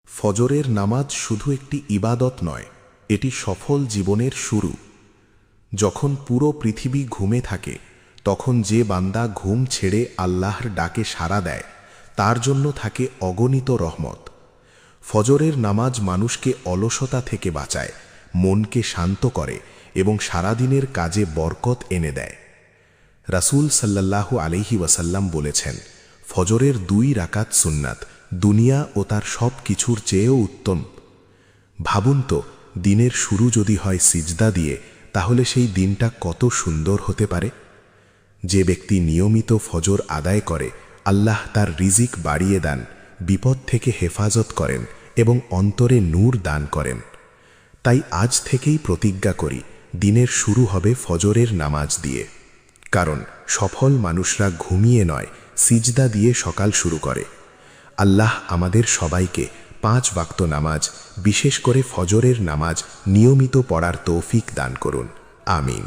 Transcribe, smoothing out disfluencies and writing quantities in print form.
ফজরের নামাজ শুধু একটি ইবাদত নয়, এটি সফল জীবনের শুরু। যখন পুরো পৃথিবী ঘুমে থাকে, তখন যে বান্দা ঘুম ছেড়ে আল্লাহর ডাকে সাড়া দেয়, তার জন্য থাকে অগণিত রহমত। ফজরের নামাজ মানুষকে অলসতা থেকে বাঁচায়, মনকে শান্ত করে এবং সারাদিনের কাজে বরকত এনে দেয়। রাসূল সাল্লাল্লাহু আলাইহি ওয়াসাল্লাম বলেছেন, ফজরের 2 রাকাত সুন্নাত দুনিয়া ও তার সব কিছুর চেয়েও উত্তম। ভাবুন তো, দিনের শুরু যদি হয় সিজদা দিয়ে, তাহলে সেই দিনটা কত সুন্দর হতে পারে। যে ব্যক্তি নিয়মিত ফজর আদায় করে, আল্লাহ তার রিজিক বাড়িয়ে দেন, বিপদ থেকে হেফাজত করেন এবং অন্তরে নূর দান করেন। তাই আজ থেকেই প্রতিজ্ঞা করি, দিনের শুরু হবে ফজরের নামাজ দিয়ে। কারণ সফল মানুষরা ঘুমিয়ে নয়, সিজদা দিয়ে সকাল শুরু করে। আল্লাহ আমাদের সবাইকে 5 ওয়াক্ত নামাজ, বিশেষ করে ফজরের নামাজ নিয়মিত পড়ার তৌফিক দান করুন। আমিন।